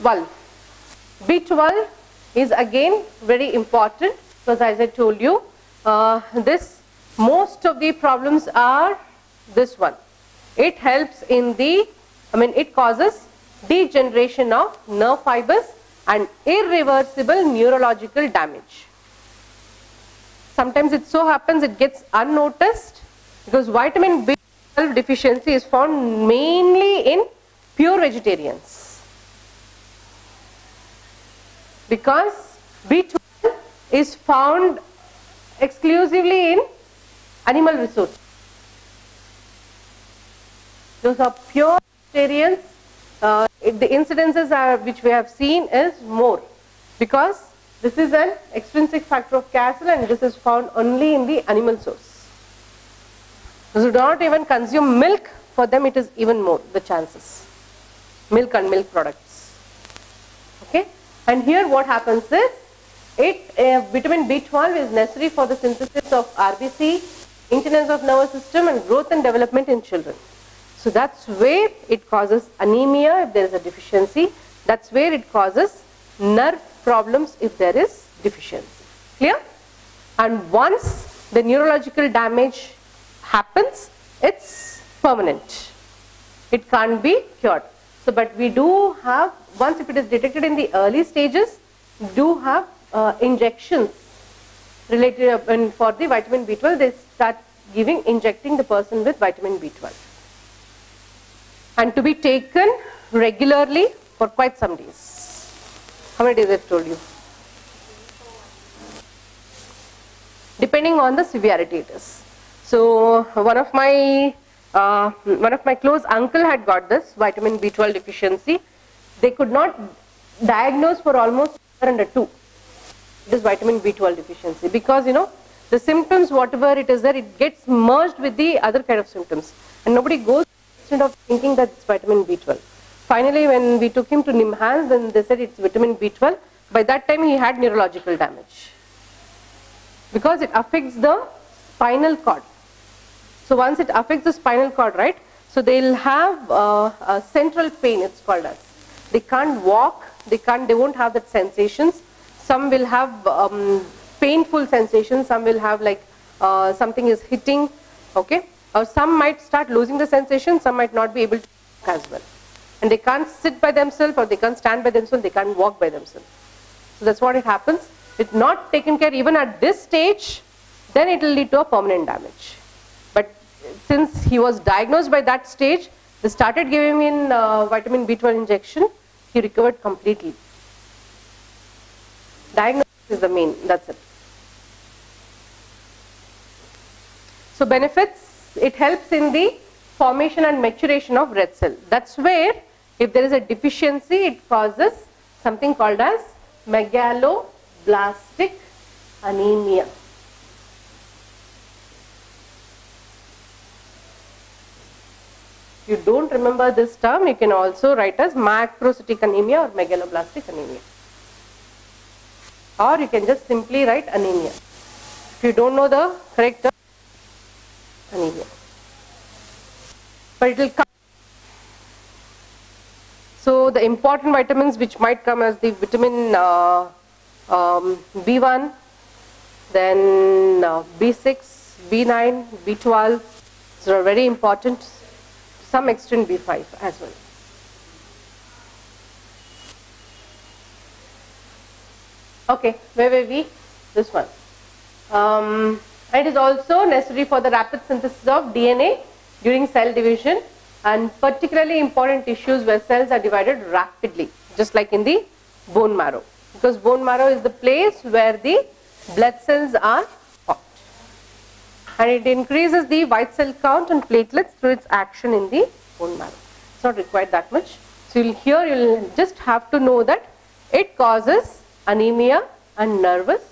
B12. B12 is again very important because, as I told you, most of the problems are this one. It helps in it causes degeneration of nerve fibers and irreversible neurological damage. Sometimes it so happens it gets unnoticed because vitamin B12 deficiency is found mainly in pure vegetarians, because B12 is found exclusively in animal resources. Those are pure vegetarians. The incidences which we have seen is more, because this is an extrinsic factor of calcium and this is found only in the animal source. Those who do not even consume milk, for them it is even more, the chances. Milk and milk products. Okay, and here what happens is, vitamin B12 is necessary for the synthesis of RBC, maintenance of nervous system and growth and development in children. So that's where it causes anemia if there is a deficiency. That's where it causes nerve problems if there is deficiency. Clear? And once the neurological damage happens, it's permanent. It can't be cured. So, but we do have, once if it is detected in the early stages, we do have injections related, and for the vitamin B12 they start injecting the person with vitamin B12, and to be taken regularly for quite some days. How many days I've told you? Depending on the severity it is. So one of my close uncle had got this vitamin B12 deficiency. They could not diagnose for almost under 2. This vitamin B12 deficiency, because the symptoms, whatever it is there, it gets merged with the other kind of symptoms, and nobody goes instead of thinking that it's vitamin B12. Finally, when we took him to NIMHANS, then they said it's vitamin B12. By that time he had neurological damage, because it affects the spinal cord. So once it affects the spinal cord, right, so they'll have a central pain, it's called as. They can't walk, they won't have that sensations. Some will have painful sensations, some will have like something is hitting, okay, or some might start losing the sensation, some might not be able to walk as well. And they can't sit by themselves, or they can't stand by themselves, they can't walk by themselves. So that's what it happens. If not taken care even at this stage, then it will lead to a permanent damage. But since he was diagnosed by that stage, they started giving him vitamin B12 injection, he recovered completely. Diagnosis is the main, that's it. So benefits, it helps in the formation and maturation of red cell. That's where if there is a deficiency, it causes something called as megaloblastic anemia. If you don't remember this term, you can also write as macrocytic anemia or megaloblastic anemia. Or you can just simply write anemia. If you don't know the correct term, anemia. But it will come. So the important vitamins which might come as the vitamin B1, then B6, B9, B12, these are very important. To some extent B5 as well. Okay, where were we? This one. It is also necessary for the rapid synthesis of DNA during cell division, and particularly important tissues where cells are divided rapidly, just like in the bone marrow, because bone marrow is the place where the blood cells are formed, and it increases the white cell count and platelets through its action in the bone marrow. It's not required that much. So you'll just have to know that it causes anemia and nervous